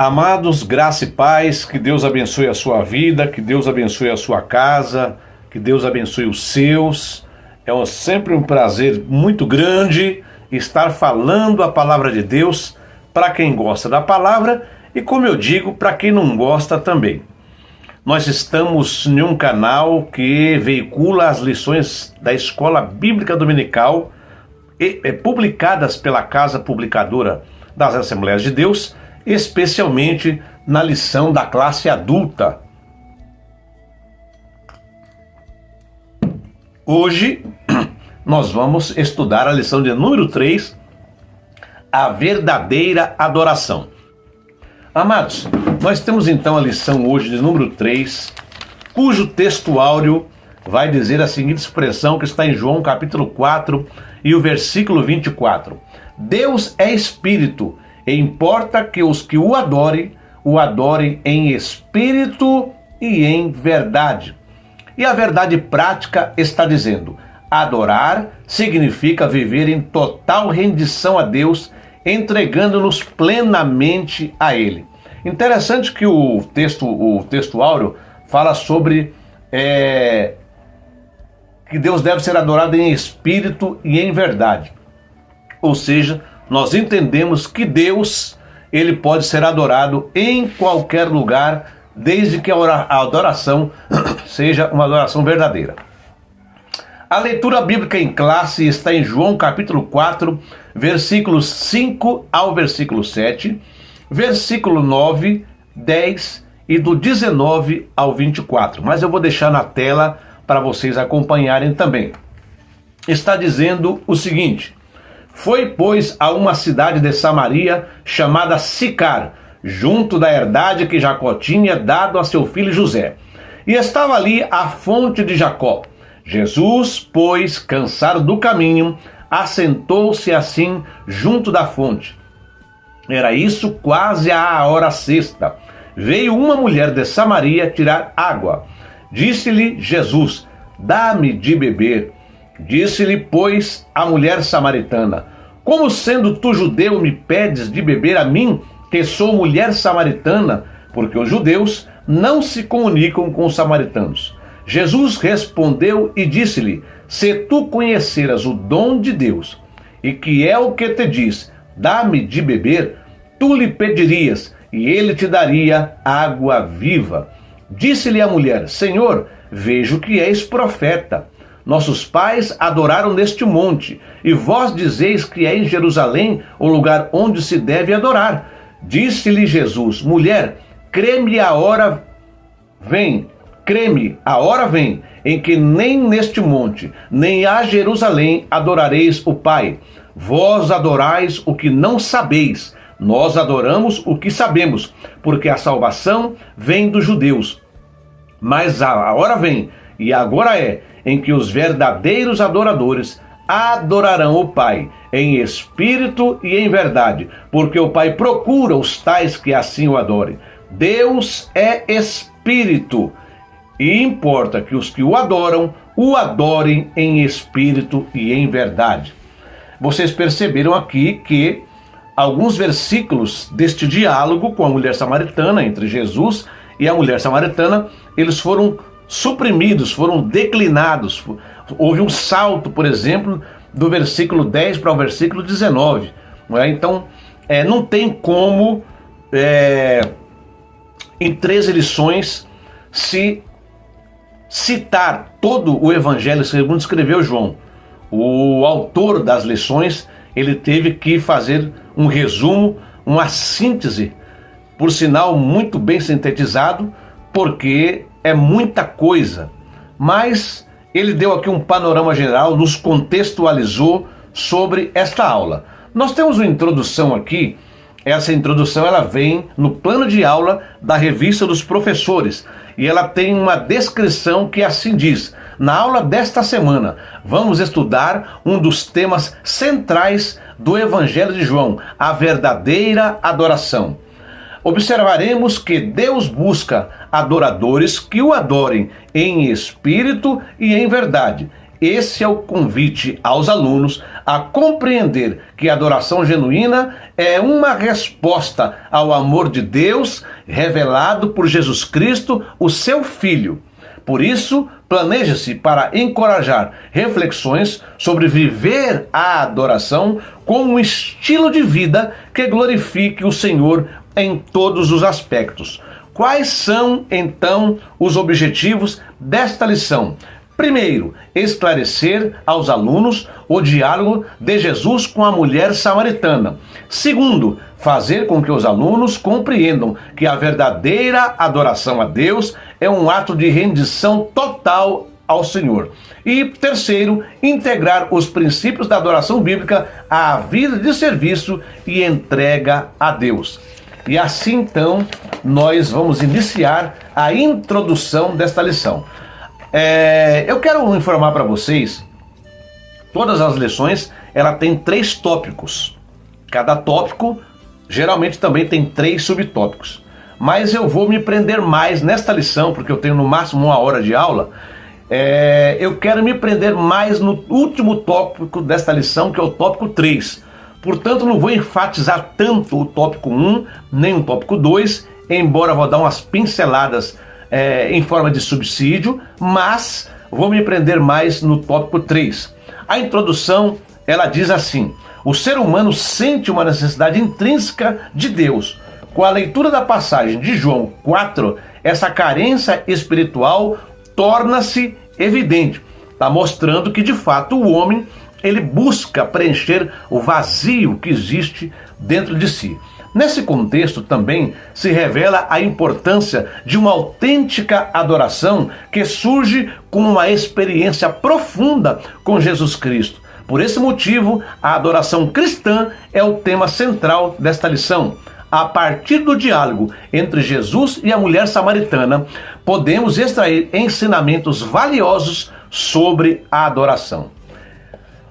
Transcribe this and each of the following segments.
Amados, graça e paz, que Deus abençoe a sua vida, que Deus abençoe a sua casa, que Deus abençoe os seus. É sempre um prazer muito grande estar falando a palavra de Deus para quem gosta da palavra e, como eu digo, para quem não gosta também. Nós estamos em um canal que veicula as lições da Escola Bíblica Dominical, publicadas pela Casa Publicadora das Assembleias de Deus, especialmente na lição da classe adulta. Hoje nós vamos estudar a lição de número 3, a verdadeira adoração. Amados, nós temos então a lição hoje de número 3, cujo texto áureo vai dizer a seguinte expressão que está em João capítulo 4 e o versículo 24. Deus é espírito, e importa que os que o adorem em espírito e em verdade. E a verdade prática está dizendo: adorar significa viver em total rendição a Deus, entregando-nos plenamente a Ele. Interessante que o texto áureo fala sobre que Deus deve ser adorado em espírito e em verdade. Ou seja, nós entendemos que Deus, ele pode ser adorado em qualquer lugar, desde que a adoração seja uma adoração verdadeira. A leitura bíblica em classe está em João capítulo 4, versículos 5 ao versículo 7, versículo 9, 10 e do 19 ao 24. Mas eu vou deixar na tela para vocês acompanharem também. Está dizendo o seguinte: foi, pois, a uma cidade de Samaria chamada Sicar, junto da herdade que Jacó tinha dado a seu filho José. E estava ali a fonte de Jacó. Jesus, pois, cansado do caminho, assentou-se assim junto da fonte. Era isso quase à hora sexta. Veio uma mulher de Samaria tirar água. Disse-lhe Jesus: dá-me de beber. Disse-lhe, pois, a mulher samaritana: como sendo tu judeu me pedes de beber a mim, que sou mulher samaritana? Porque os judeus não se comunicam com os samaritanos. Jesus respondeu e disse-lhe: se tu conheceras o dom de Deus, e que é o que te diz, dá-me de beber, tu lhe pedirias, e ele te daria água viva. Disse-lhe a mulher: Senhor, vejo que és profeta. Nossos pais adoraram neste monte, e vós dizeis que é em Jerusalém o lugar onde se deve adorar. Disse-lhe Jesus: mulher, crê-me, a hora vem, em que nem neste monte, nem a Jerusalém adorareis o Pai. Vós adorais o que não sabeis, nós adoramos o que sabemos, porque a salvação vem dos judeus. Mas a hora vem, e agora é, em que os verdadeiros adoradores adorarão o Pai, em espírito e em verdade, porque o Pai procura os tais que assim o adorem. Deus é espírito, e importa que os que o adorem em espírito e em verdade. Vocês perceberam aqui que alguns versículos deste diálogo com a mulher samaritana, entre Jesus e a mulher samaritana, eles foram suprimidos, foram declinados. Houve um salto, por exemplo, do versículo 10 para o versículo 19. Então, não tem como, em 13 lições, se citar todo o Evangelho segundo escreveu João. O autor das lições, ele teve que fazer um resumo, uma síntese, por sinal muito bem sintetizado, porque é muita coisa. Mas ele deu aqui um panorama geral, nos contextualizou sobre esta aula. Nós temos uma introdução aqui. Essa introdução ela vem no plano de aula da Revista dos Professores, e ela tem uma descrição que assim diz: na aula desta semana vamos estudar um dos temas centrais do Evangelho de João, a verdadeira adoração. Observaremos que Deus busca adoradores que o adorem em espírito e em verdade. Esse é o convite aos alunos a compreender que a adoração genuína é uma resposta ao amor de Deus revelado por Jesus Cristo, o seu Filho. Por isso, planeje-se para encorajar reflexões sobre viver a adoração como um estilo de vida que glorifique o Senhor em todos os aspectos. Quais são, então, os objetivos desta lição? Primeiro, esclarecer aos alunos o diálogo de Jesus com a mulher samaritana. Segundo, fazer com que os alunos compreendam que a verdadeira adoração a Deus é um ato de rendição total ao Senhor. E terceiro, integrar os princípios da adoração bíblica à vida de serviço e entrega a Deus. E assim então, nós vamos iniciar a introdução desta lição. Eu quero informar para vocês, todas as lições, ela tem 3 tópicos. Cada tópico, geralmente, também tem 3 subtópicos. Mas eu vou me prender mais nesta lição, porque eu tenho no máximo 1 hora de aula. Eu quero me prender mais no último tópico desta lição, que é o tópico 3. Portanto, não vou enfatizar tanto o tópico 1, nem o tópico 2, embora vou dar umas pinceladas em forma de subsídio, mas vou me prender mais no tópico 3. A introdução, ela diz assim: o ser humano sente uma necessidade intrínseca de Deus. Com a leitura da passagem de João 4, essa carência espiritual torna-se evidente. Está mostrando que, de fato, o homem ele busca preencher o vazio que existe dentro de si. Nesse contexto também se revela a importância de uma autêntica adoração que surge com uma experiência profunda com Jesus Cristo. Por esse motivo, a adoração cristã é o tema central desta lição. A partir do diálogo entre Jesus e a mulher samaritana, podemos extrair ensinamentos valiosos sobre a adoração.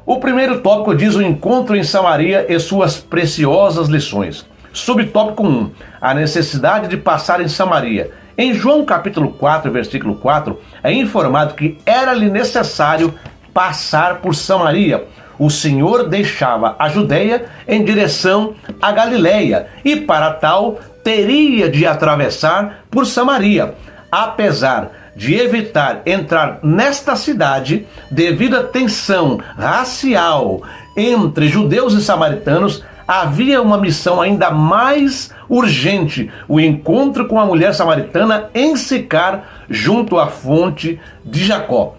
O primeiro tópico diz o encontro em Samaria e suas preciosas lições. Subtópico 1, a necessidade de passar em Samaria. Em João capítulo 4, versículo 4, é informado que era-lhe necessário passar por Samaria. O Senhor deixava a Judeia em direção à Galileia e, para tal, teria de atravessar por Samaria. Apesar de evitar entrar nesta cidade, devido à tensão racial entre judeus e samaritanos, havia uma missão ainda mais urgente: o encontro com a mulher samaritana em Sicar, junto à fonte de Jacó.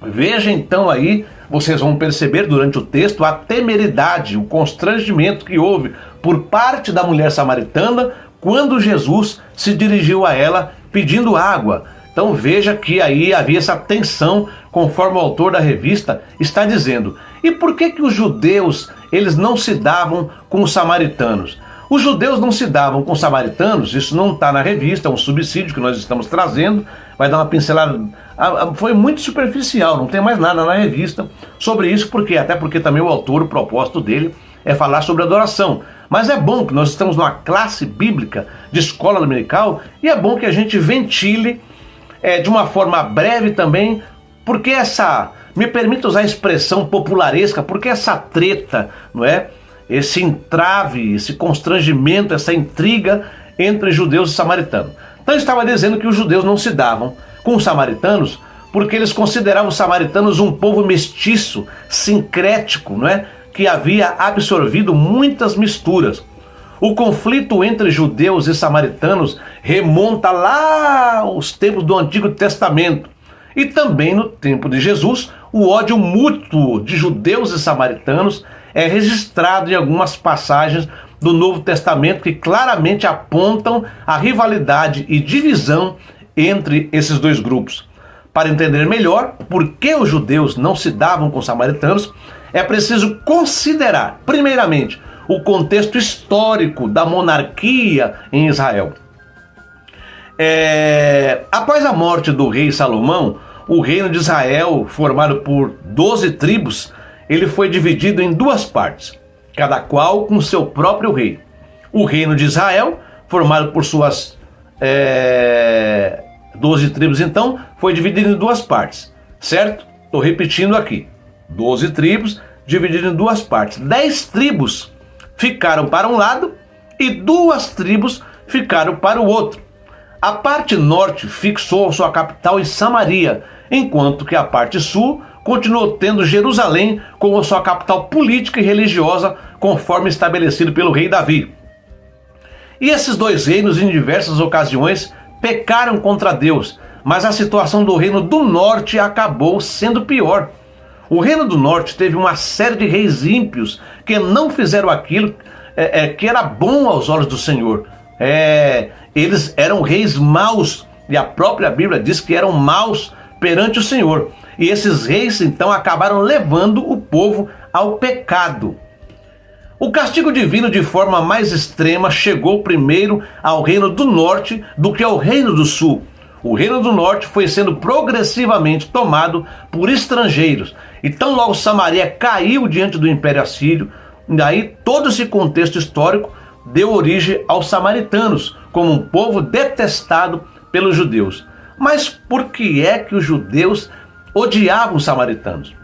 Veja então aí, vocês vão perceber durante o texto a temeridade, o constrangimento que houve por parte da mulher samaritana quando Jesus se dirigiu a ela pedindo água. Então veja que aí havia essa tensão, conforme o autor da revista está dizendo. E por que os judeus eles não se davam com os samaritanos? Os judeus não se davam com os samaritanos, isso não está na revista, é um subsídio que nós estamos trazendo, vai dar uma pincelada, foi muito superficial, não tem mais nada na revista sobre isso, até porque também o autor, o propósito dele é falar sobre adoração. Mas é bom que nós estamos numa classe bíblica de escola dominical e é bom que a gente ventile de uma forma breve também, porque me permita usar a expressão popularesca, porque essa treta, não é? Esse entrave, esse constrangimento, essa intriga entre judeus e samaritanos. Então eu estava dizendo que os judeus não se davam com os samaritanos porque eles consideravam os samaritanos um povo mestiço, sincrético, não é? Que havia absorvido muitas misturas. O conflito entre judeus e samaritanos remonta lá aos tempos do Antigo Testamento. E também no tempo de Jesus, o ódio mútuo de judeus e samaritanos é registrado em algumas passagens do Novo Testamento que claramente apontam a rivalidade e divisão entre esses dois grupos. Para entender melhor por que os judeus não se davam com os samaritanos, é preciso considerar, primeiramente, o contexto histórico da monarquia em Israel. Após a morte do rei Salomão, o reino de Israel, formado por 12 tribos, ele foi dividido em 2 partes, cada qual com seu próprio rei. O reino de Israel, formado por suas 12 tribos, então, foi dividido em 2 partes, certo? Estou repetindo aqui. 12 tribos divididas em duas partes. 10 tribos ficaram para um lado e 2 tribos ficaram para o outro. A parte norte fixou sua capital em Samaria, enquanto que a parte sul continuou tendo Jerusalém como sua capital política e religiosa, conforme estabelecido pelo rei Davi. E esses 2 reinos, em diversas ocasiões, pecaram contra Deus, mas a situação do reino do norte acabou sendo pior. O reino do norte teve uma série de reis ímpios que não fizeram aquilo que era bom aos olhos do Senhor. Eles eram reis maus, e a própria Bíblia diz que eram maus perante o Senhor. E esses reis então acabaram levando o povo ao pecado. O castigo divino, de forma mais extrema, chegou primeiro ao reino do norte do que ao reino do sul. O reino do norte foi sendo progressivamente tomado por estrangeiros. E tão logo Samaria caiu diante do Império Assírio, daí todo esse contexto histórico deu origem aos samaritanos, como um povo detestado pelos judeus. Mas por que é que os judeus odiavam os samaritanos?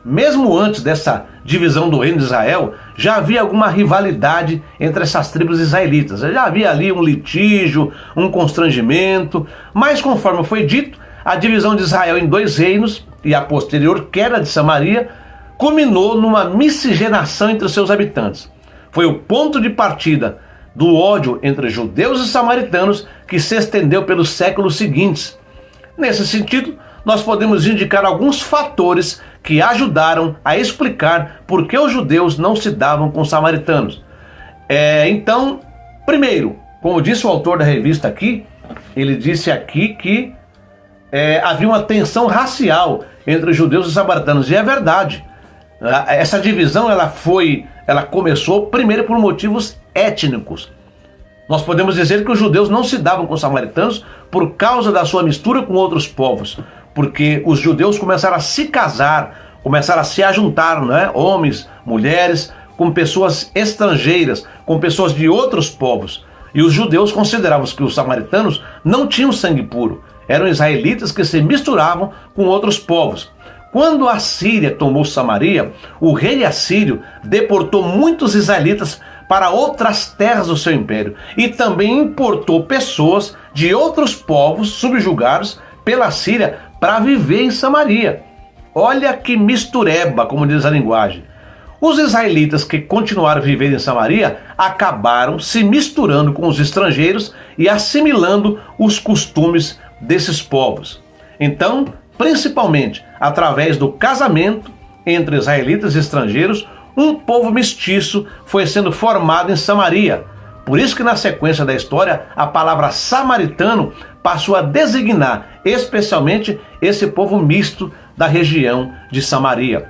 Mesmo antes dessa divisão do reino de Israel, já havia alguma rivalidade entre essas tribos israelitas. Já havia ali um litígio, um constrangimento, mas conforme foi dito, a divisão de Israel em 2 reinos e a posterior queda de Samaria culminou numa miscigenação entre seus habitantes. Foi o ponto de partida do ódio entre judeus e samaritanos que se estendeu pelos séculos seguintes. Nesse sentido, nós podemos indicar alguns fatores que ajudaram a explicar por que os judeus não se davam com os samaritanos. Então, primeiro, como disse o autor da revista aqui, ele disse aqui que havia uma tensão racial entre os judeus e os samaritanos, e é verdade. Essa divisão ela começou primeiro por motivos étnicos. Nós podemos dizer que os judeus não se davam com os samaritanos por causa da sua mistura com outros povos, porque os judeus começaram a se casar, começaram a se ajuntar, homens, mulheres, com pessoas estrangeiras, com pessoas de outros povos. E os judeus consideravam que os samaritanos não tinham sangue puro, eram israelitas que se misturavam com outros povos. Quando a Síria tomou Samaria, o rei assírio deportou muitos israelitas para outras terras do seu império e também importou pessoas de outros povos subjugados pela Síria para viver em Samaria. Olha que mistureba, como diz a linguagem. Os israelitas que continuaram a viver em Samaria acabaram se misturando com os estrangeiros e assimilando os costumes desses povos. Então, principalmente através do casamento entre israelitas e estrangeiros, um povo mestiço foi sendo formado em Samaria. Por isso que na sequência da história, a palavra samaritano passou a designar especialmente esse povo misto da região de Samaria.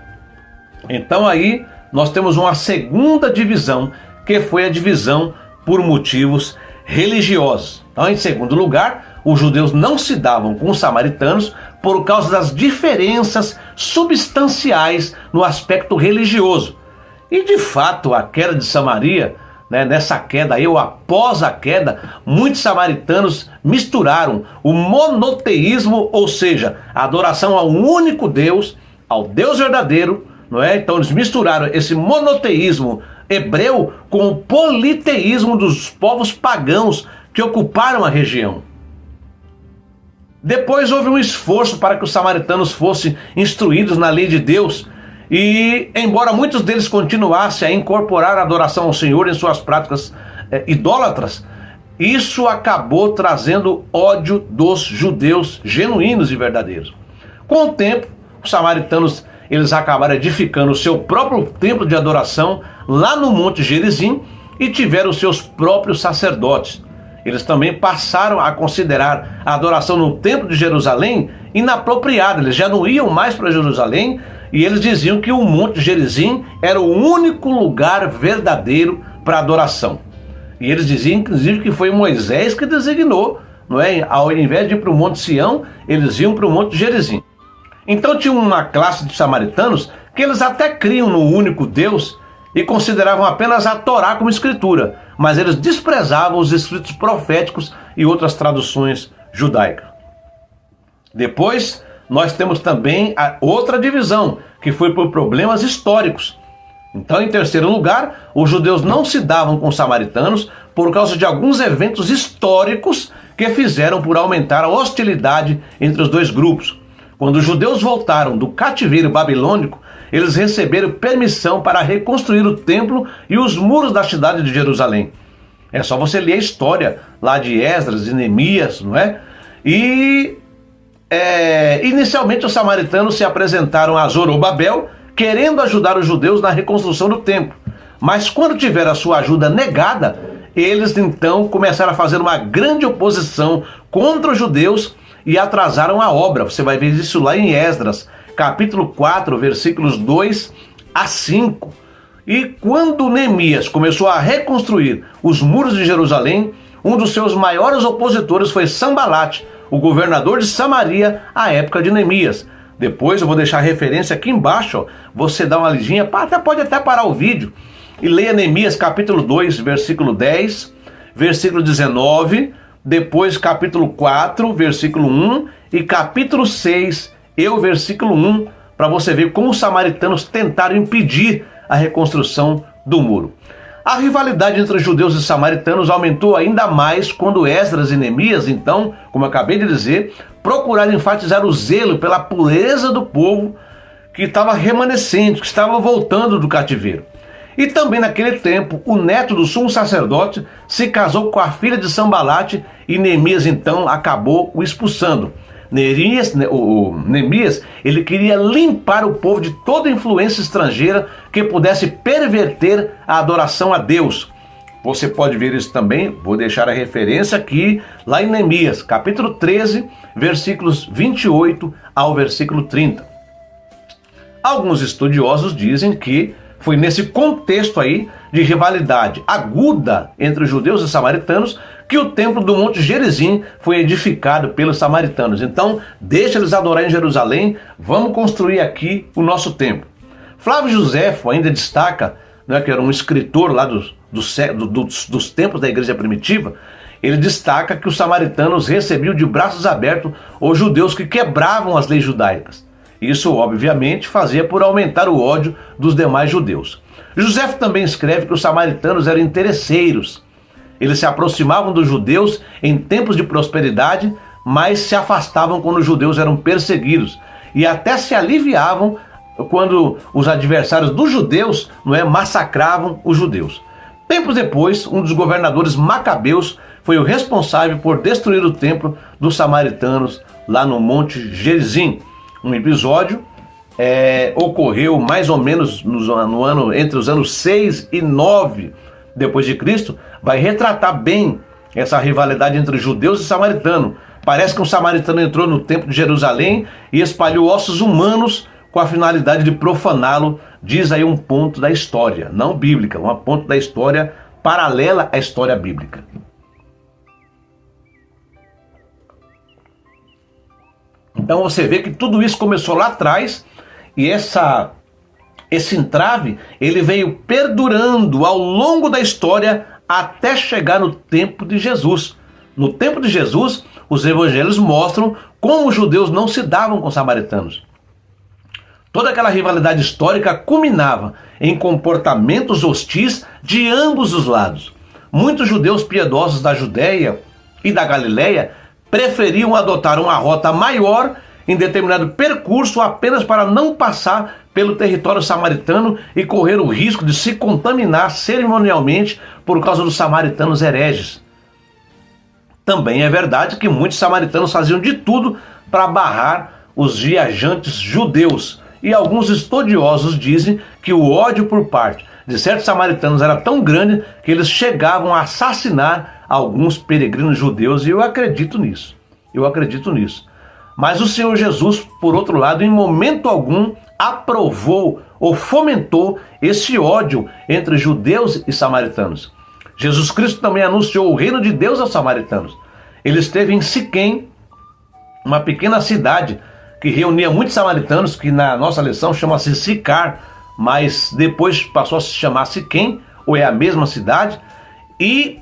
Então aí nós temos uma segunda divisão, que foi a divisão por motivos religiosos. Então, em segundo lugar, os judeus não se davam com os samaritanos por causa das diferenças substanciais no aspecto religioso. E de fato, a queda de Samaria, nessa queda aí, ou após a queda, muitos samaritanos misturaram o monoteísmo, ou seja, a adoração ao único Deus, ao Deus verdadeiro, Então eles misturaram esse monoteísmo hebreu com o politeísmo dos povos pagãos que ocuparam a região. Depois houve um esforço para que os samaritanos fossem instruídos na lei de Deus, e embora muitos deles continuassem a incorporar a adoração ao Senhor em suas práticas idólatras, isso acabou trazendo ódio dos judeus genuínos e verdadeiros. Com o tempo, os samaritanos eles acabaram edificando o seu próprio templo de adoração lá no Monte Gerizim e tiveram seus próprios sacerdotes. Eles também passaram a considerar a adoração no Templo de Jerusalém inapropriada. Eles já não iam mais para Jerusalém e eles diziam que o Monte Gerizim era o único lugar verdadeiro para adoração. E eles diziam, inclusive, que foi Moisés que designou, Ao invés de ir para o Monte Sião, eles iam para o Monte Gerizim. Então tinha uma classe de samaritanos que eles até criam no único Deus e consideravam apenas a Torá como escritura, mas eles desprezavam os escritos proféticos e outras traduções judaicas. Depois, nós temos também a outra divisão, que foi por problemas históricos. Então, em terceiro lugar, os judeus não se davam com os samaritanos por causa de alguns eventos históricos que fizeram por aumentar a hostilidade entre os dois grupos. Quando os judeus voltaram do cativeiro babilônico, eles receberam permissão para reconstruir o templo e os muros da cidade de Jerusalém. É só você ler a história lá de Esdras e Neemias, não é? Inicialmente os samaritanos se apresentaram a Zorobabel, querendo ajudar os judeus na reconstrução do templo. Mas quando tiveram a sua ajuda negada, eles então começaram a fazer uma grande oposição contra os judeus e atrasaram a obra. Você vai ver isso lá em Esdras, capítulo 4, versículos 2 a 5. E quando Neemias começou a reconstruir os muros de Jerusalém, um dos seus maiores opositores foi Sambalate, o governador de Samaria, à época de Neemias. Depois eu vou deixar a referência aqui embaixo, ó. Você dá uma lidinha, pode até parar o vídeo e leia Neemias capítulo 2, versículo 10, versículo 19, depois capítulo 4, versículo 1 e capítulo 6, versículo 1, para você ver como os samaritanos tentaram impedir a reconstrução do muro. A rivalidade entre judeus e samaritanos aumentou ainda mais quando Esdras e Neemias, então, como eu acabei de dizer, procuraram enfatizar o zelo pela pureza do povo que estava remanescente, que estava voltando do cativeiro. E também naquele tempo, o neto do sumo sacerdote se casou com a filha de Sambalate e Neemias então acabou o expulsando. Neemias, ele queria limpar o povo de toda influência estrangeira que pudesse perverter a adoração a Deus. Você pode ver isso também, vou deixar a referência aqui, lá em Neemias, capítulo 13, versículos 28 ao versículo 30. Alguns estudiosos dizem que foi nesse contexto aí de rivalidade aguda entre os judeus e samaritanos que o templo do Monte Gerizim foi edificado pelos samaritanos. Então, deixa eles adorar em Jerusalém, vamos construir aqui o nosso templo. Flávio Joséfo ainda destaca, né, que era um escritor lá dos tempos da igreja primitiva, ele destaca que os samaritanos recebiam de braços abertos os judeus que quebravam as leis judaicas. Isso, obviamente, fazia por aumentar o ódio dos demais judeus. Joséfo também escreve que os samaritanos eram interesseiros. Eles se aproximavam dos judeus em tempos de prosperidade, mas se afastavam quando os judeus eram perseguidos e até se aliviavam quando os adversários dos judeus, massacravam os judeus. Tempos depois, um dos governadores macabeus foi o responsável por destruir o templo dos samaritanos lá no Monte Gerizim. Um episódio ocorreu mais ou menos entre os anos 6 e 9 depois de Cristo, vai retratar bem essa rivalidade entre judeus e samaritanos. Parece que um samaritano entrou no templo de Jerusalém e espalhou ossos humanos com a finalidade de profaná-lo, diz aí um ponto da história, não bíblica, um ponto da história paralela à história bíblica. Então você vê que tudo isso começou lá atrás e esse entrave ele veio perdurando ao longo da história até chegar no tempo de Jesus. No tempo de Jesus, os evangelhos mostram como os judeus não se davam com os samaritanos. Toda aquela rivalidade histórica culminava em comportamentos hostis de ambos os lados. Muitos judeus piedosos da Judéia e da Galileia preferiam adotar uma rota maior em determinado percurso apenas para não passar pelo território samaritano e correr o risco de se contaminar cerimonialmente por causa dos samaritanos hereges. Também é verdade que muitos samaritanos faziam de tudo para barrar os viajantes judeus. E alguns estudiosos dizem que o ódio por parte de certos samaritanos era tão grande que eles chegavam a assassinar alguns peregrinos judeus, e eu acredito nisso. Mas o Senhor Jesus, por outro lado, em momento algum aprovou ou fomentou esse ódio entre judeus e samaritanos. Jesus Cristo também anunciou o reino de Deus aos samaritanos. Ele esteve em Siquém, uma pequena cidade que reunia muitos samaritanos, que na nossa lição chama-se Sicar, mas depois passou a se chamar Siquém, ou é a mesma cidade, e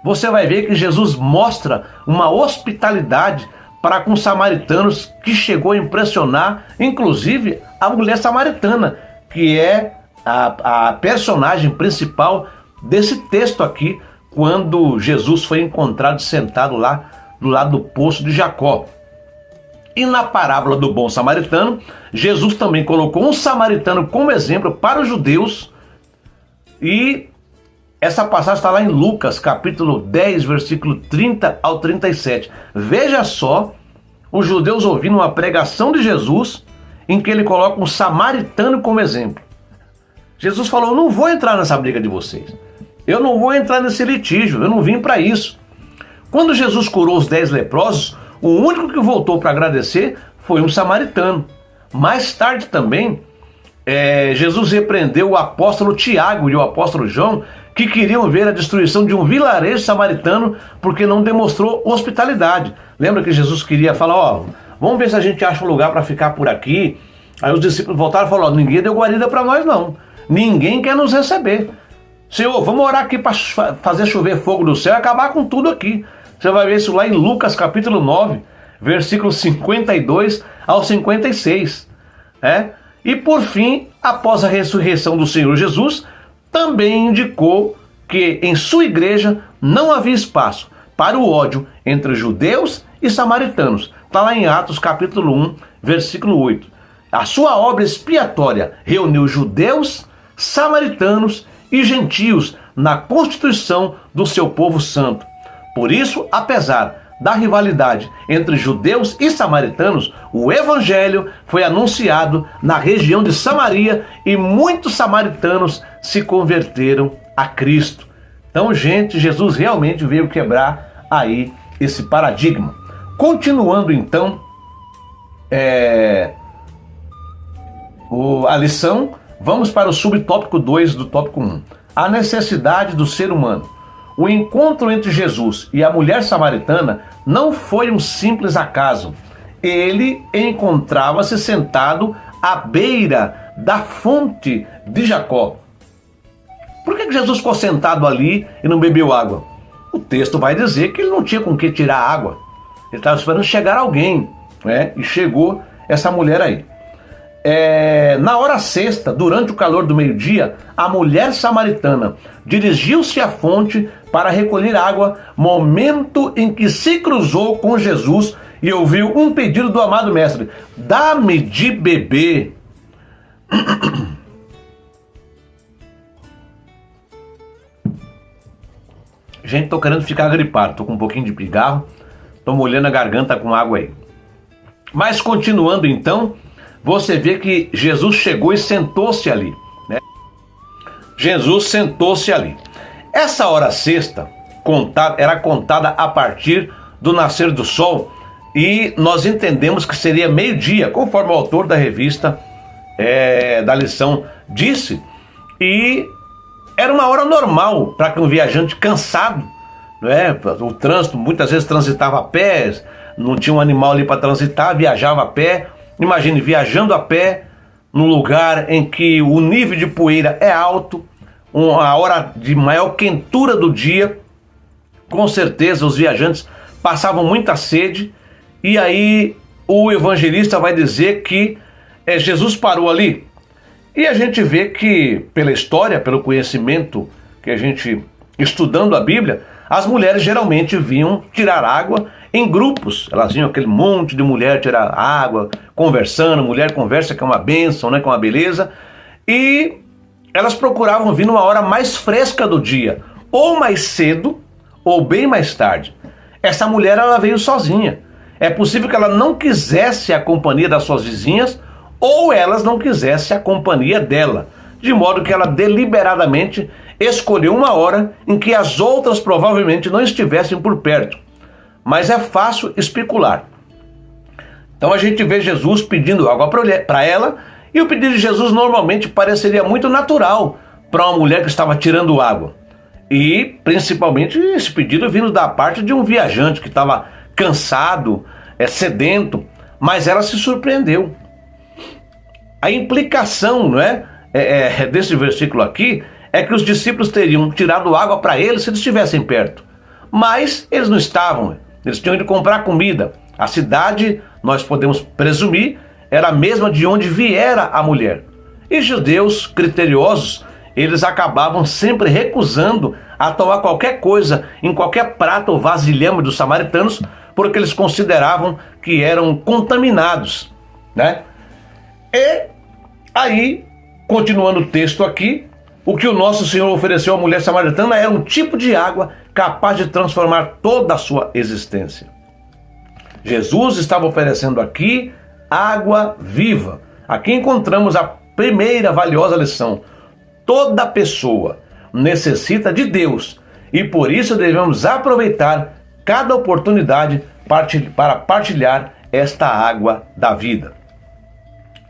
você vai ver que Jesus mostra uma hospitalidade para com os samaritanos, que chegou a impressionar, inclusive, a mulher samaritana, que é a personagem principal desse texto aqui, quando Jesus foi encontrado sentado lá do lado do poço de Jacó. E na parábola do bom samaritano, Jesus também colocou um samaritano como exemplo para os judeus, e essa passagem está lá em Lucas, capítulo 10, versículo 30 ao 37. Veja só, os judeus ouvindo uma pregação de Jesus, em que ele coloca um samaritano como exemplo. Jesus falou: eu não vou entrar nessa briga de vocês, eu não vou entrar nesse litígio, eu não vim para isso. Quando Jesus curou os 10 leprosos, o único que voltou para agradecer foi um samaritano. Mais tarde também, Jesus repreendeu o apóstolo Tiago e o apóstolo João, que queriam ver a destruição de um vilarejo samaritano porque não demonstrou hospitalidade. Lembra que Jesus queria falar: vamos ver se a gente acha um lugar para ficar por aqui. Aí os discípulos voltaram e falaram: ninguém deu guarida para nós não, ninguém quer nos receber. Senhor, vamos orar aqui para fazer chover fogo do céu e acabar com tudo aqui. Você vai ver isso lá em Lucas capítulo 9, versículos 52 ao 56. E por fim, após a ressurreição do Senhor Jesus, também indicou que em sua igreja não havia espaço para o ódio entre judeus e samaritanos. Está lá em Atos capítulo 1, versículo 8. A sua obra expiatória reuniu judeus, samaritanos e gentios na constituição do seu povo santo. Por isso, apesar da rivalidade entre judeus e samaritanos, o evangelho foi anunciado na região de Samaria e muitos samaritanos se converteram a Cristo. Então, gente, Jesus realmente veio quebrar aí esse paradigma. Continuando então a lição, vamos para o subtópico 2 do tópico 1. A necessidade do ser humano. O encontro entre Jesus e a mulher samaritana não foi um simples acaso. Ele encontrava-se sentado à beira da fonte de Jacó. Por que Jesus ficou sentado ali e não bebeu água? O texto vai dizer que ele não tinha com que tirar água. Ele estava esperando chegar alguém, e chegou essa mulher aí. Na hora sexta, durante o calor do meio-dia, a mulher samaritana dirigiu-se à fonte para recolher água, momento em que se cruzou com Jesus e ouviu um pedido do amado mestre: dá-me de beber. Gente, tô querendo ficar gripado, tô com um pouquinho de pigarro, tô molhando a garganta com água aí. Mas continuando então, você vê que Jesus chegou e sentou-se ali. Jesus sentou-se ali. Essa hora sexta era contada a partir do nascer do sol, e nós entendemos que seria meio-dia, conforme o autor da revista da lição disse, e era uma hora normal para que um viajante cansado, o trânsito muitas vezes transitava a pé, não tinha um animal ali para transitar, viajava a pé. Imagine viajando a pé num lugar em que o nível de poeira é alto, uma hora de maior quentura do dia. Com certeza os viajantes passavam muita sede, e aí o evangelista vai dizer que Jesus parou ali. E a gente vê que, pela história, pelo conhecimento que a gente, estudando a Bíblia, as mulheres geralmente vinham tirar água em grupos. Elas vinham aquele monte de mulher tirar água, conversando, mulher conversa, que é uma bênção, que é uma beleza, e elas procuravam vir numa hora mais fresca do dia, ou mais cedo, ou bem mais tarde. Essa mulher, ela veio sozinha. É possível que ela não quisesse a companhia das suas vizinhas, ou elas não quisessem a companhia dela, de modo que ela deliberadamente escolheu uma hora em que as outras provavelmente não estivessem por perto. Mas é fácil especular. Então a gente vê Jesus pedindo água para ela, e o pedido de Jesus normalmente pareceria muito natural para uma mulher que estava tirando água. E principalmente esse pedido vindo da parte de um viajante que estava cansado, sedento, mas ela se surpreendeu. A implicação, desse versículo aqui é que os discípulos teriam tirado água para eles se eles estivessem perto. Mas eles não estavam, eles tinham ido comprar comida. A cidade, nós podemos presumir, era a mesma de onde viera a mulher. E judeus criteriosos, eles acabavam sempre recusando a tomar qualquer coisa em qualquer prato ou vasilhame dos samaritanos, porque eles consideravam que eram contaminados, né? E aí, continuando o texto aqui, o que o nosso Senhor ofereceu à mulher samaritana era um tipo de água capaz de transformar toda a sua existência. Jesus estava oferecendo aqui água viva. Aqui encontramos a primeira valiosa lição. Toda pessoa necessita de Deus e por isso devemos aproveitar cada oportunidade para partilhar esta água da vida.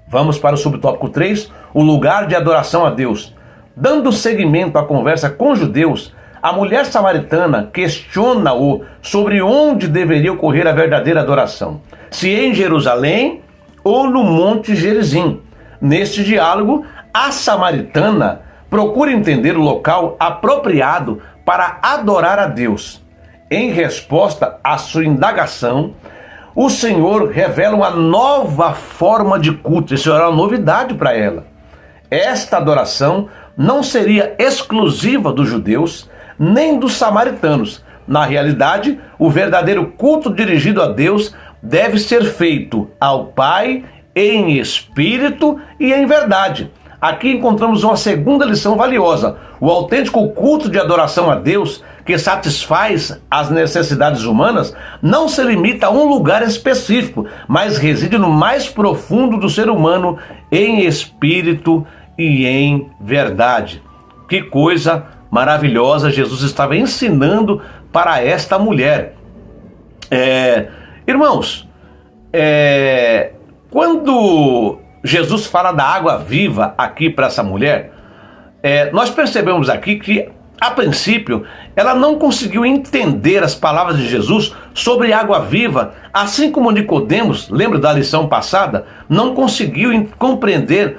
Vamos para o subtópico 3, o lugar de adoração a Deus. Dando seguimento à conversa com os judeus, a mulher samaritana questiona-o sobre onde deveria ocorrer a verdadeira adoração, se em Jerusalém ou no Monte Gerizim. Neste diálogo, a samaritana procura entender o local apropriado para adorar a Deus. Em resposta à sua indagação, o Senhor revela uma nova forma de culto. Isso era uma novidade para ela. Esta adoração não seria exclusiva dos judeus, nem dos samaritanos. Na realidade, o verdadeiro culto dirigido a Deus deve ser feito ao Pai em espírito e em verdade. Aqui encontramos uma segunda lição valiosa. O autêntico culto de adoração a Deus, que satisfaz as necessidades humanas, não se limita a um lugar específico, mas reside no mais profundo do ser humano, em espírito e em verdade. Que coisa maravilhosa Jesus estava ensinando para esta mulher. Irmãos, quando Jesus fala da água viva aqui para essa mulher, nós percebemos aqui que, a princípio, ela não conseguiu entender as palavras de Jesus sobre água viva, assim como Nicodemos, lembra da lição passada, não conseguiu compreender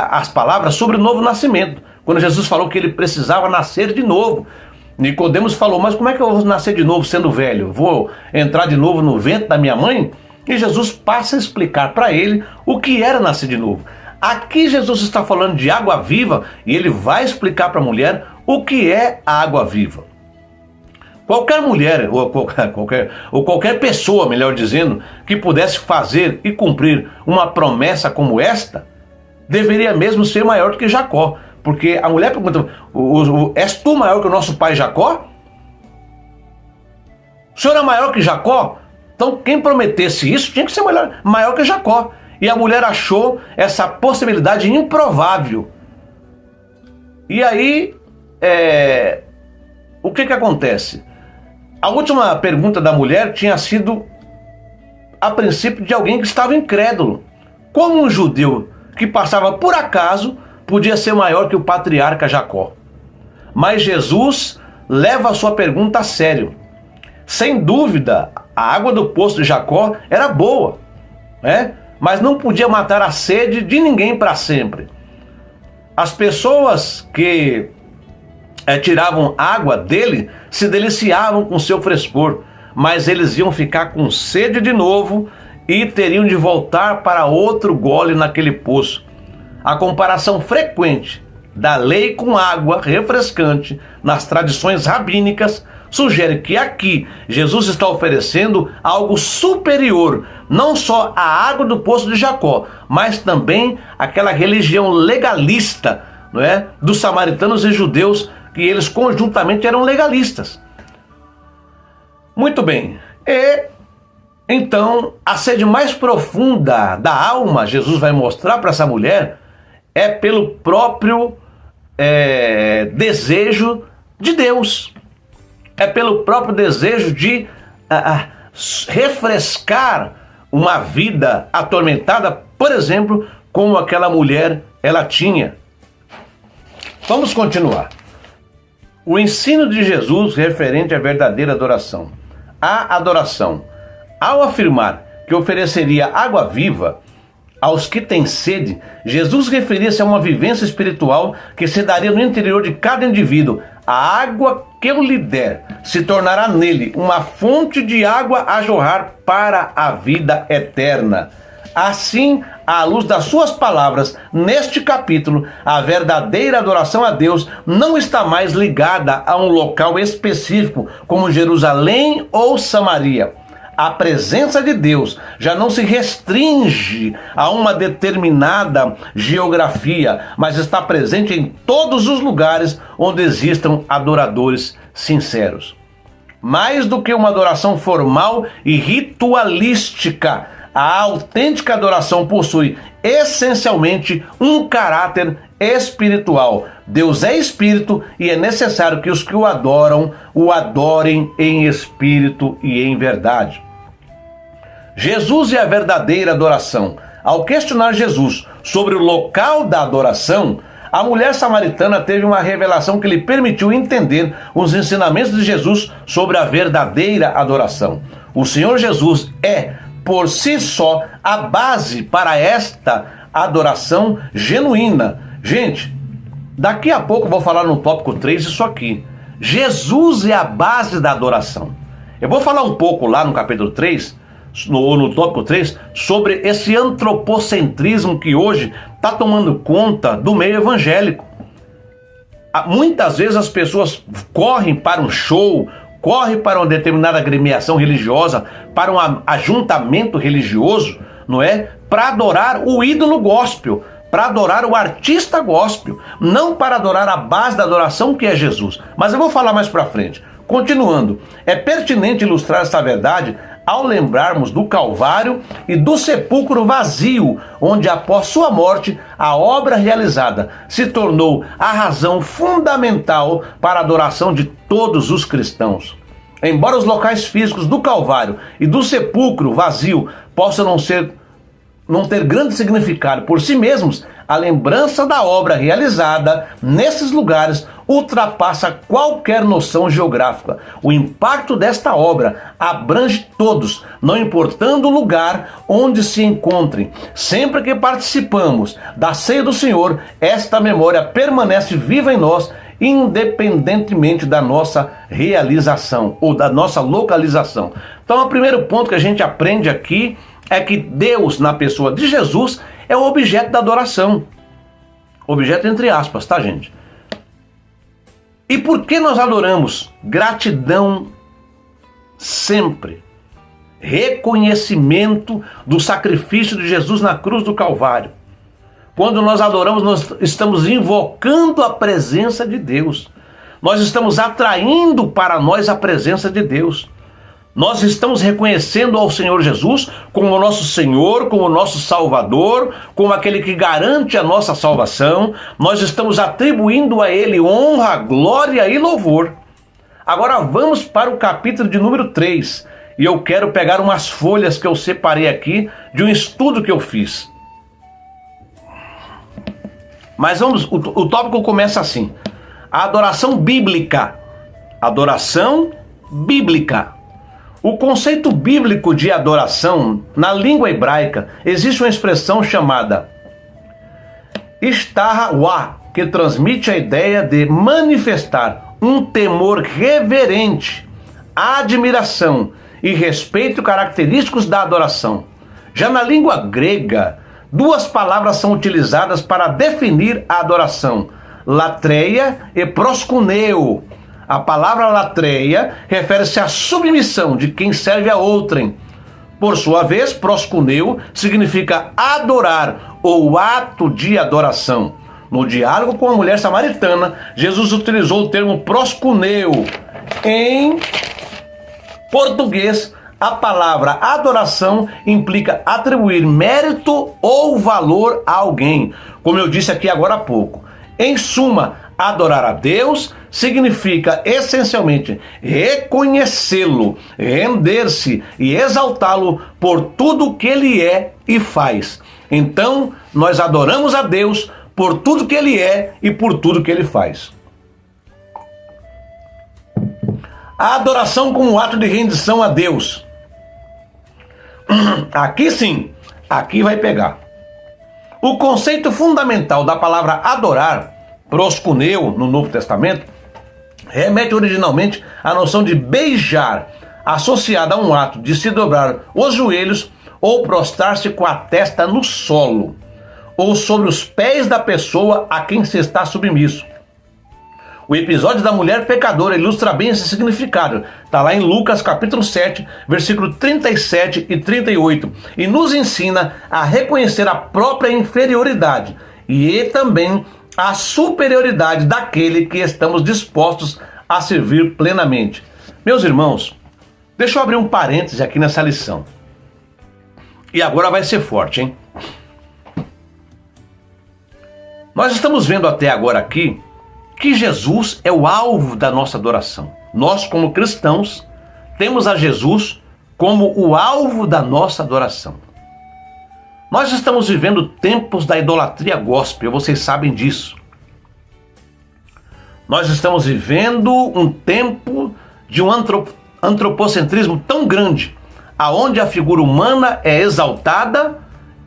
as palavras sobre o novo nascimento. Quando Jesus falou que ele precisava nascer de novo, Nicodemos falou: mas como é que eu vou nascer de novo sendo velho? Vou entrar de novo no ventre da minha mãe? E Jesus passa a explicar para ele o que era nascer de novo. Aqui Jesus está falando de água viva e ele vai explicar para a mulher o que é a água viva. Qualquer mulher, ou qualquer pessoa, melhor dizendo, que pudesse fazer e cumprir uma promessa como esta, deveria mesmo ser maior do que Jacó. Porque a mulher pergunta: és tu maior que o nosso pai Jacó? O senhor é maior que Jacó? Então quem prometesse isso tinha que ser maior que Jacó. E a mulher achou essa possibilidade improvável. E aí, o que acontece? A última pergunta da mulher tinha sido, a princípio, de alguém que estava incrédulo. Como um judeu que passava por acaso podia ser maior que o patriarca Jacó? Mas Jesus leva a sua pergunta a sério. Sem dúvida, a água do poço de Jacó era boa, mas não podia matar a sede de ninguém para sempre. As pessoas que tiravam água dele se deliciavam com seu frescor, mas eles iam ficar com sede de novo e teriam de voltar para outro gole naquele poço. A comparação frequente da lei com água refrescante nas tradições rabínicas sugere que aqui Jesus está oferecendo algo superior, não só à água do poço de Jacó, mas também aquela religião legalista, dos samaritanos e judeus, que eles conjuntamente eram legalistas. Muito bem. E então a sede mais profunda da alma, Jesus vai mostrar para essa mulher, é pelo próprio desejo de Deus. É pelo próprio desejo de refrescar uma vida atormentada, por exemplo, como aquela mulher ela tinha. Vamos continuar. O ensino de Jesus referente à verdadeira adoração. A adoração, ao afirmar que ofereceria água viva aos que têm sede, Jesus referia-se a uma vivência espiritual que se daria no interior de cada indivíduo. A água que eu lhe der se tornará nele uma fonte de água a jorrar para a vida eterna. Assim, à luz das suas palavras, neste capítulo, a verdadeira adoração a Deus não está mais ligada a um local específico, como Jerusalém ou Samaria. A presença de Deus já não se restringe a uma determinada geografia, mas está presente em todos os lugares onde existam adoradores sinceros. Mais do que uma adoração formal e ritualística, a autêntica adoração possui essencialmente um caráter espiritual. Deus é espírito e é necessário que os que o adoram o adorem em espírito e em verdade. Jesus e a verdadeira adoração. Ao questionar Jesus sobre o local da adoração, a mulher samaritana teve uma revelação que lhe permitiu entender os ensinamentos de Jesus sobre a verdadeira adoração. O Senhor Jesus é, por si só, a base para esta adoração genuína. Gente, daqui a pouco eu vou falar no tópico 3 isso aqui. Jesus é a base da adoração. Eu vou falar um pouco lá no capítulo 3, no tópico 3, sobre esse antropocentrismo que hoje está tomando conta do meio evangélico. Muitas vezes as pessoas correm para um show, correm para uma determinada agremiação religiosa, para um ajuntamento religioso, não é? Para adorar o ídolo gospel, para adorar o artista gospel, não para adorar a base da adoração que é Jesus. Mas eu vou falar mais para frente. Continuando, é pertinente ilustrar essa verdade ao lembrarmos do Calvário e do sepulcro vazio, onde após sua morte, a obra realizada se tornou a razão fundamental para a adoração de todos os cristãos. Embora os locais físicos do Calvário e do sepulcro vazio possam não ter grande significado por si mesmos, a lembrança da obra realizada nesses lugares ultrapassa qualquer noção geográfica. O impacto desta obra abrange todos, não importando o lugar onde se encontrem. Sempre que participamos da ceia do Senhor, esta memória permanece viva em nós, independentemente da nossa realização ou da nossa localização. Então, o primeiro ponto que a gente aprende aqui é que Deus, na pessoa de Jesus, é o objeto da adoração. Objeto entre aspas, tá, gente? E por que nós adoramos? Gratidão sempre. Reconhecimento do sacrifício de Jesus na cruz do Calvário. Quando nós adoramos, nós estamos invocando a presença de Deus. Nós estamos atraindo para nós a presença de Deus. Nós estamos reconhecendo ao Senhor Jesus como o nosso Senhor, como o nosso Salvador, como aquele que garante a nossa salvação. Nós estamos atribuindo a Ele honra, glória e louvor. Agora vamos para o capítulo de número 3. E eu quero pegar umas folhas que eu separei aqui de um estudo que eu fiz. Mas vamos, o tópico começa assim. A adoração bíblica. Adoração bíblica. O conceito bíblico de adoração, na língua hebraica, existe uma expressão chamada Ishtahwa, que transmite a ideia de manifestar um temor reverente, admiração e respeito característicos da adoração. Já na língua grega, duas palavras são utilizadas para definir a adoração: latreia e proskuneo. A palavra latreia refere-se à submissão de quem serve a outrem. Por sua vez, proskuneo significa adorar ou ato de adoração. No diálogo com a mulher samaritana, Jesus utilizou o termo proskuneo. Em português, a palavra adoração implica atribuir mérito ou valor a alguém, como eu disse aqui agora há pouco. Em suma, adorar a Deus significa essencialmente reconhecê-lo, render-se e exaltá-lo por tudo o que Ele é e faz. Então, nós adoramos a Deus por tudo que Ele é e por tudo que Ele faz. A adoração como ato de rendição a Deus. Aqui sim, aqui vai pegar. O conceito fundamental da palavra adorar, proskuneo, no Novo Testamento, remete originalmente à noção de beijar, associada a um ato de se dobrar os joelhos ou prostrar-se com a testa no solo, ou sobre os pés da pessoa a quem se está submisso. O episódio da mulher pecadora ilustra bem esse significado. Está lá em Lucas capítulo 7, versículo 37 e 38. E nos ensina a reconhecer a própria inferioridade e também a superioridade daquele que estamos dispostos a servir plenamente. Meus irmãos, deixa eu abrir um parêntese aqui nessa lição. E agora vai ser forte, hein? Nós estamos vendo até agora aqui que Jesus é o alvo da nossa adoração. Nós, como cristãos, temos a Jesus como o alvo da nossa adoração. Nós estamos vivendo tempos da idolatria gospel, vocês sabem disso. Nós estamos vivendo um tempo de um antropocentrismo tão grande, aonde a figura humana é exaltada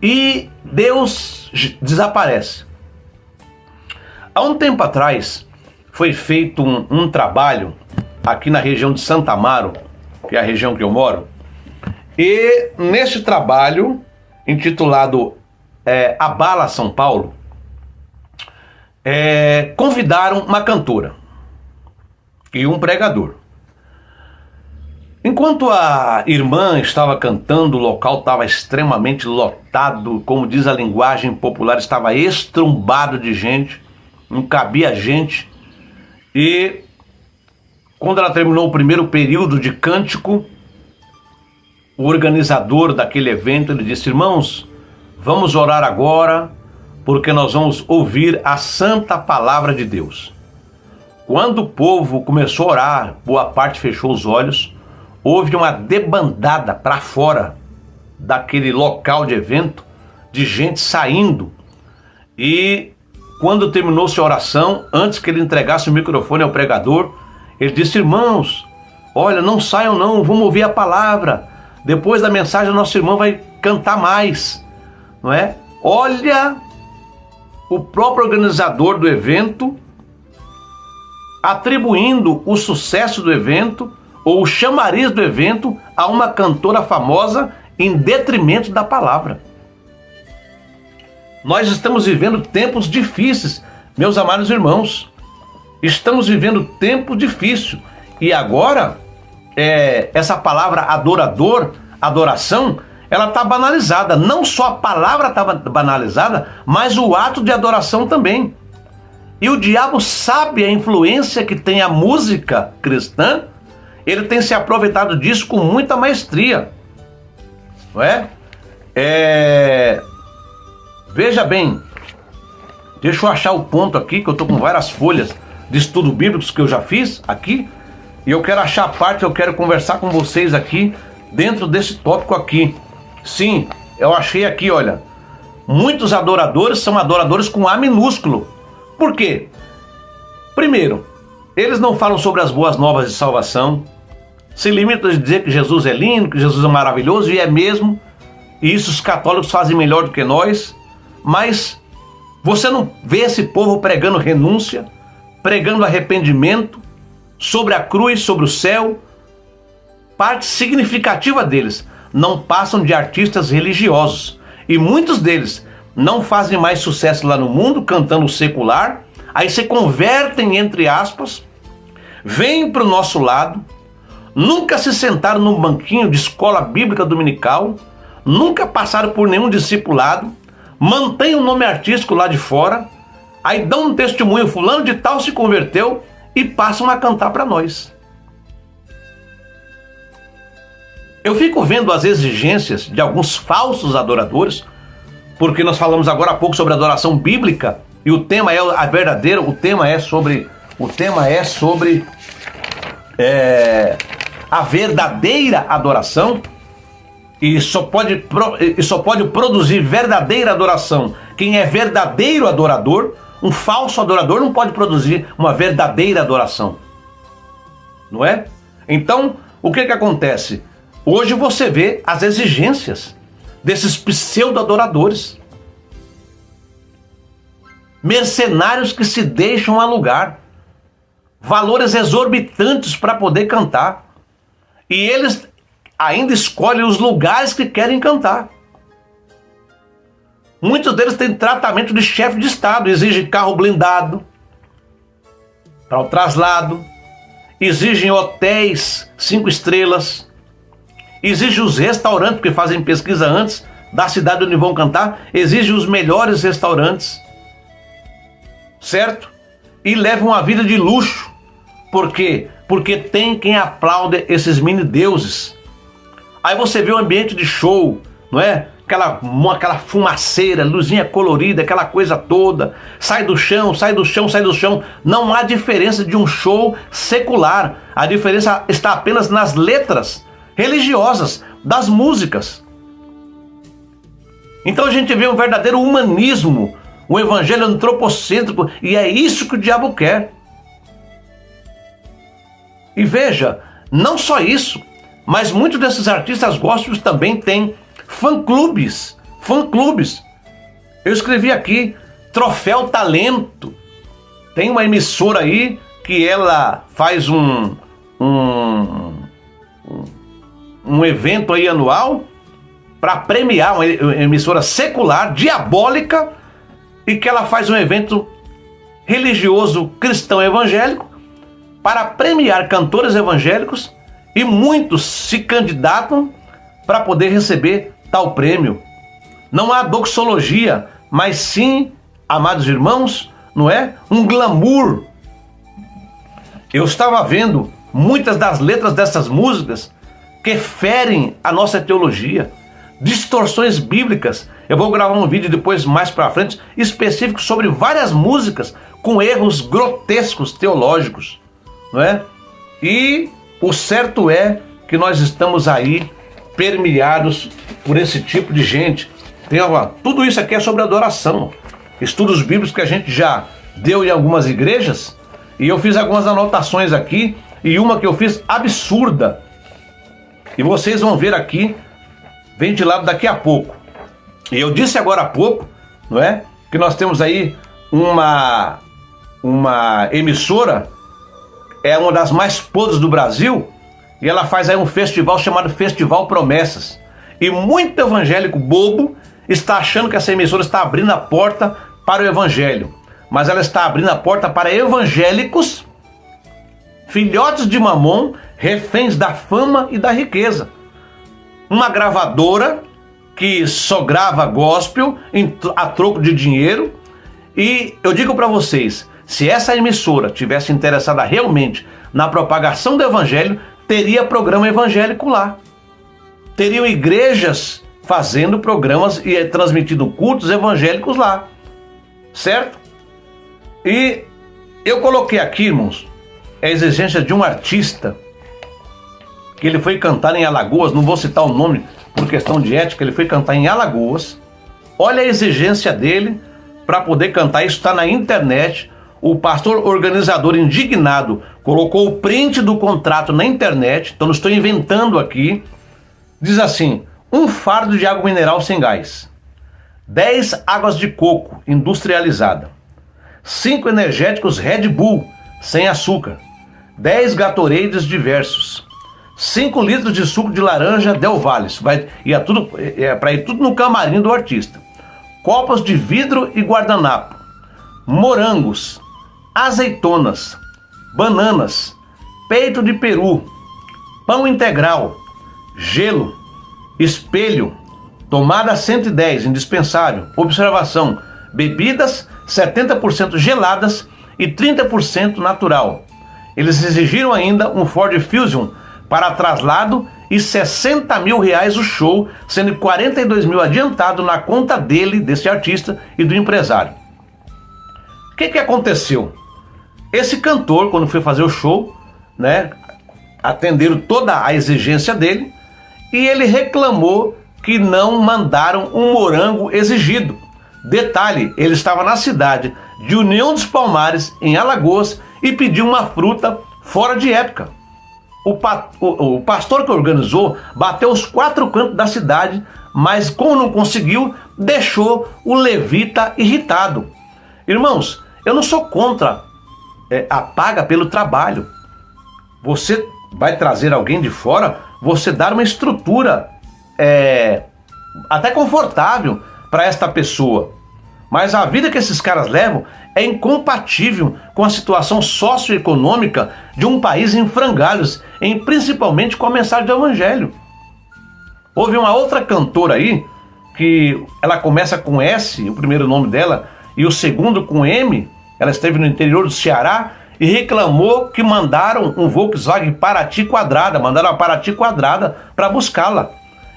e Deus desaparece. Há um tempo atrás foi feito um trabalho aqui na região de Santa Amaro, que é a região que eu moro, e nesse trabalho, intitulado Abala São Paulo, convidaram uma cantora e um pregador. Enquanto a irmã estava cantando, o local estava extremamente lotado, como diz a linguagem popular, estava estrumbado de gente, não cabia gente. E quando ela terminou o primeiro período de cântico, o organizador daquele evento, ele disse: irmãos, vamos orar agora, porque nós vamos ouvir a santa palavra de Deus. Quando o povo começou a orar, boa parte fechou os olhos, houve uma debandada para fora daquele local de evento, de gente saindo. E quando terminou-se a oração, antes que ele entregasse o microfone ao pregador, ele disse: irmãos, olha, não saiam não, vamos ouvir a palavra. Depois da mensagem, a nossa irmã vai cantar mais, não é? Olha, o próprio organizador do evento atribuindo o sucesso do evento, ou o chamariz do evento, a uma cantora famosa em detrimento da palavra. Nós estamos vivendo tempos difíceis, meus amados irmãos. Estamos vivendo tempo difícil. E agora, essa palavra adorador, adoração, ela está banalizada. Não só a palavra está banalizada, mas o ato de adoração também. E o diabo sabe a influência que tem a música cristã. Ele tem se aproveitado disso com muita maestria. Não é? Veja bem, deixa eu achar o ponto aqui, que eu estou com várias folhas de estudo bíblicos que eu já fiz aqui, e eu quero achar a parte que eu quero conversar com vocês aqui, dentro desse tópico aqui. Sim, eu achei aqui, olha, muitos adoradores são adoradores com A minúsculo. Por quê? Primeiro, eles não falam sobre as boas novas de salvação, se limitam a dizer que Jesus é lindo, que Jesus é maravilhoso, e é mesmo, e isso os católicos fazem melhor do que nós. Mas você não vê esse povo pregando renúncia, pregando arrependimento, sobre a cruz, sobre o céu. Parte significativa deles não passam de artistas religiosos. E muitos deles não fazem mais sucesso lá no mundo, cantando secular. Aí se convertem, entre aspas, vêm para o nosso lado, nunca se sentaram num banquinho de escola bíblica dominical, nunca passaram por nenhum discipulado, mantém o nome artístico lá de fora, aí dão um testemunho, fulano de tal se converteu, e passam a cantar para nós. Eu fico vendo as exigências de alguns falsos adoradores, porque nós falamos agora há pouco sobre adoração bíblica, e o tema é a verdadeira, o tema é sobre a verdadeira adoração. E só pode produzir verdadeira adoração quem é verdadeiro adorador. Um falso adorador não pode produzir uma verdadeira adoração, não é? Então, o que acontece? Hoje você vê as exigências desses pseudo-adoradores, mercenários que se deixam alugar. valores exorbitantes para poder cantar. E eles ainda escolhem os lugares que querem cantar. Muitos deles têm tratamento de chefe de Estado, exigem carro blindado para o traslado, exigem hotéis 5 estrelas, exigem os restaurantes, porque fazem pesquisa antes da cidade onde vão cantar, exigem os melhores restaurantes, certo? E levam uma vida de luxo. Por quê? Porque tem quem aplaude esses mini deuses. Aí você vê o ambiente de show, não é? Aquela fumaceira, luzinha colorida, aquela coisa toda, sai do chão, sai do chão, sai do chão. Não há diferença de um show secular. A diferença está apenas nas letras religiosas das músicas. Então a gente vê um verdadeiro humanismo, um evangelho antropocêntrico, e é isso que o diabo quer. E veja, não só isso, mas muitos desses artistas gospels também têm fã-clubes. Eu escrevi aqui, Troféu Talento. Tem uma emissora aí que ela faz um evento aí anual para premiar, uma emissora secular, diabólica, e que ela faz um evento religioso cristão evangélico para premiar cantores evangélicos, e muitos se candidatam para poder receber tal prêmio. Não há doxologia, mas sim, amados irmãos, não é? Um glamour. Eu estava vendo muitas das letras dessas músicas que ferem a nossa teologia, distorções bíblicas. Eu vou gravar um vídeo depois, mais para frente, específico sobre várias músicas com erros grotescos teológicos, não é? E o certo é que nós estamos aí permeados por esse tipo de gente. Tudo isso aqui é sobre adoração. Estudos bíblicos que a gente já deu em algumas igrejas, e eu fiz algumas anotações aqui, e uma que eu fiz absurda, e vocês vão ver aqui, ventilado daqui a pouco. E eu disse agora há pouco, não é? Que nós temos aí uma emissora, é uma das mais podres do Brasil, e ela faz aí um festival chamado Festival Promessas. E muito evangélico bobo está achando que essa emissora está abrindo a porta para o evangelho. Mas ela está abrindo a porta para evangélicos, filhotes de Mamon, reféns da fama e da riqueza. Uma gravadora que só grava gospel a troco de dinheiro. E eu digo para vocês, se essa emissora tivesse interessada realmente na propagação do evangelho, teria programa evangélico lá. Teriam igrejas fazendo programas e transmitindo cultos evangélicos lá, certo? E eu coloquei aqui, irmãos, a exigência de um artista que ele foi cantar em Alagoas. Não vou citar o nome por questão de ética. Ele foi cantar em Alagoas. Olha a exigência dele para poder cantar. Isso está na internet. O pastor organizador indignado colocou o print do contrato na internet. Então não estou inventando aqui. Diz assim: 1 fardo de água mineral sem gás, 10 águas de coco industrializada, 5 energéticos Red Bull sem açúcar, 10 Gatorades diversos, 5 litros de suco de laranja Del Valle. Para ir tudo no camarim do artista. Copos de vidro e guardanapo, morangos, azeitonas, bananas, peito de peru, pão integral, gelo, espelho, tomada 110, indispensável. Observação: bebidas 70% geladas e 30% natural. Eles exigiram ainda um Ford Fusion para traslado e R$60 mil o show, sendo 42 mil adiantado na conta dele, desse artista e do empresário. O que aconteceu? Esse cantor, quando foi fazer o show, né, atenderam toda a exigência dele, e ele reclamou que não mandaram um morango exigido. Detalhe, ele estava na cidade de União dos Palmares, em Alagoas, e pediu uma fruta fora de época. O pastor que organizou bateu os 4 cantos da cidade, mas como não conseguiu, deixou o levita irritado. Irmãos, eu não sou contra a paga pelo trabalho. Você vai trazer alguém de fora, você dar uma estrutura até confortável para esta pessoa. Mas a vida que esses caras levam é incompatível com a situação socioeconômica de um país em frangalhos, principalmente com a mensagem do Evangelho. Houve uma outra cantora aí, que ela começa com S, o primeiro nome dela, e o segundo com M. Ela esteve no interior do Ceará e reclamou que mandaram um Volkswagen Paraty quadrada, mandaram a Paraty quadrada para buscá-la.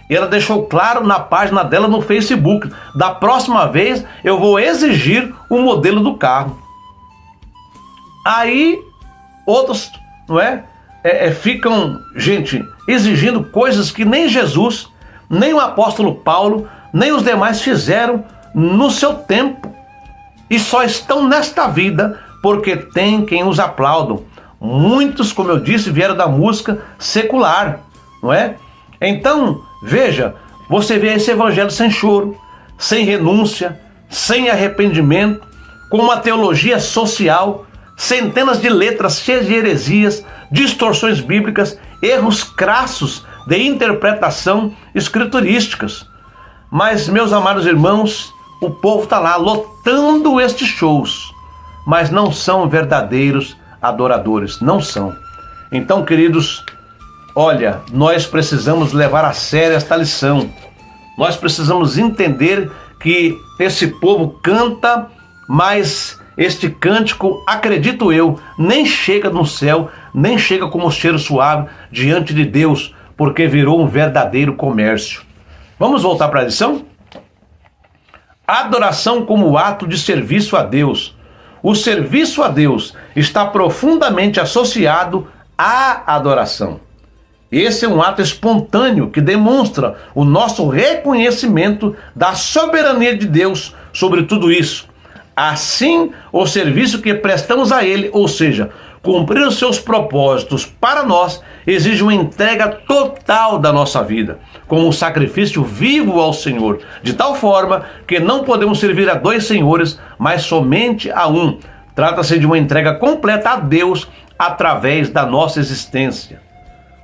E ela deixou claro na página dela no Facebook: da próxima vez eu vou exigir o modelo do carro. Aí outros, não é? Ficam, gente, exigindo coisas que nem Jesus, nem o apóstolo Paulo, nem os demais fizeram no seu tempo. E só estão nesta vida porque tem quem os aplaudam. Muitos, como eu disse, vieram da música secular, não é? Então, veja, você vê esse evangelho sem choro, sem renúncia, sem arrependimento, com uma teologia social, centenas de letras cheias de heresias, distorções bíblicas, erros crassos de interpretação escriturísticas. Mas, meus amados irmãos, o povo está lá lotando estes shows, mas não são verdadeiros adoradores, não são. Então, queridos, olha, nós precisamos levar a sério esta lição. Nós precisamos entender que esse povo canta, mas este cântico, acredito eu, nem chega no céu, nem chega como cheiro suave diante de Deus, porque virou um verdadeiro comércio. Vamos voltar para a lição? Adoração como ato de serviço a Deus. O serviço a Deus está profundamente associado à adoração. Esse é um ato espontâneo que demonstra o nosso reconhecimento da soberania de Deus sobre tudo isso. Assim, o serviço que prestamos a Ele, ou seja, cumprir os seus propósitos para nós, exige uma entrega total da nossa vida, como um sacrifício vivo ao Senhor, de tal forma que não podemos servir a dois senhores, mas somente a um. Trata-se de uma entrega completa a Deus através da nossa existência.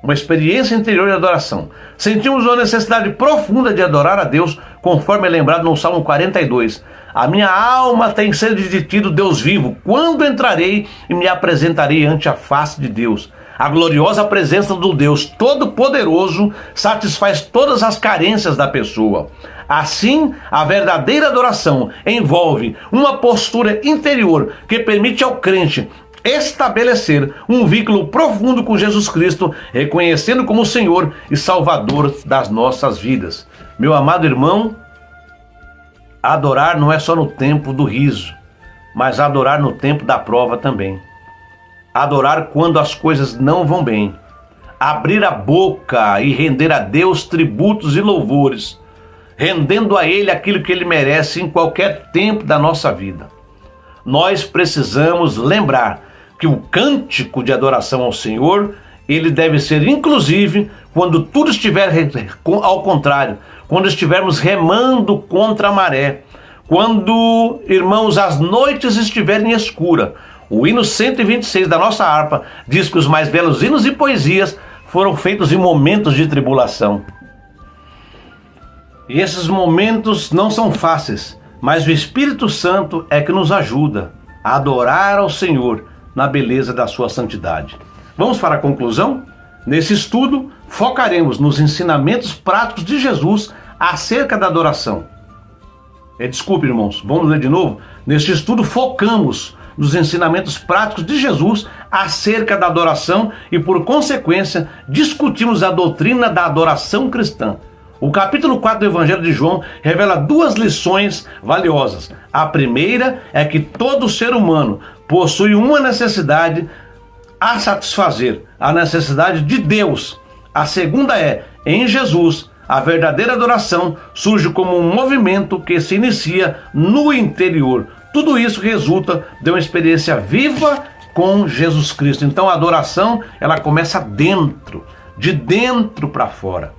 Uma experiência interior de adoração. Sentimos uma necessidade profunda de adorar a Deus, conforme é lembrado no Salmo 42. A minha alma tem sede de ti, do Deus vivo. Quando entrarei e me apresentarei ante a face de Deus? A gloriosa presença do Deus Todo-Poderoso satisfaz todas as carências da pessoa. Assim, a verdadeira adoração envolve uma postura interior que permite ao crente estabelecer um vínculo profundo com Jesus Cristo, reconhecendo como Senhor e Salvador das nossas vidas. Meu amado irmão, adorar não é só no tempo do riso, mas adorar no tempo da prova também. Adorar quando as coisas não vão bem. Abrir a boca e render a Deus tributos e louvores, rendendo a Ele aquilo que Ele merece em qualquer tempo da nossa vida. Nós precisamos lembrar que o cântico de adoração ao Senhor, ele deve ser inclusive quando tudo estiver ao contrário, quando estivermos remando contra a maré, quando, irmãos, as noites estiverem escuras. O hino 126 da nossa harpa diz que os mais belos hinos e poesias foram feitos em momentos de tribulação. E esses momentos não são fáceis, mas o Espírito Santo é que nos ajuda a adorar ao Senhor na beleza da sua santidade. Vamos para a conclusão? Nesse estudo, focaremos nos ensinamentos práticos de Jesus acerca da adoração. Desculpe, irmãos, vamos ler de novo? Neste estudo, focamos nos ensinamentos práticos de Jesus acerca da adoração e, por consequência, discutimos a doutrina da adoração cristã. O capítulo 4 do Evangelho de João revela duas lições valiosas. A primeira é que todo ser humano possui uma necessidade a satisfazer, a necessidade de Deus. A segunda é, em Jesus, a verdadeira adoração surge como um movimento que se inicia no interior. Tudo isso resulta de uma experiência viva com Jesus Cristo. Então a adoração, ela começa dentro, de dentro para fora.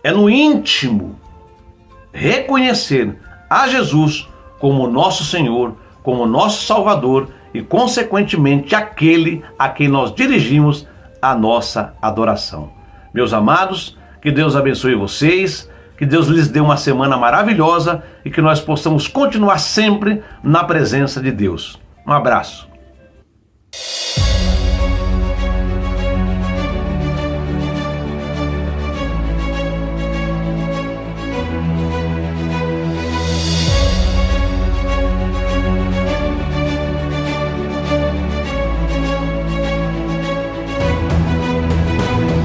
É no íntimo reconhecer a Jesus como nosso Senhor, como nosso Salvador e, consequentemente, aquele a quem nós dirigimos a nossa adoração. Meus amados, que Deus abençoe vocês, que Deus lhes dê uma semana maravilhosa e que nós possamos continuar sempre na presença de Deus. Um abraço.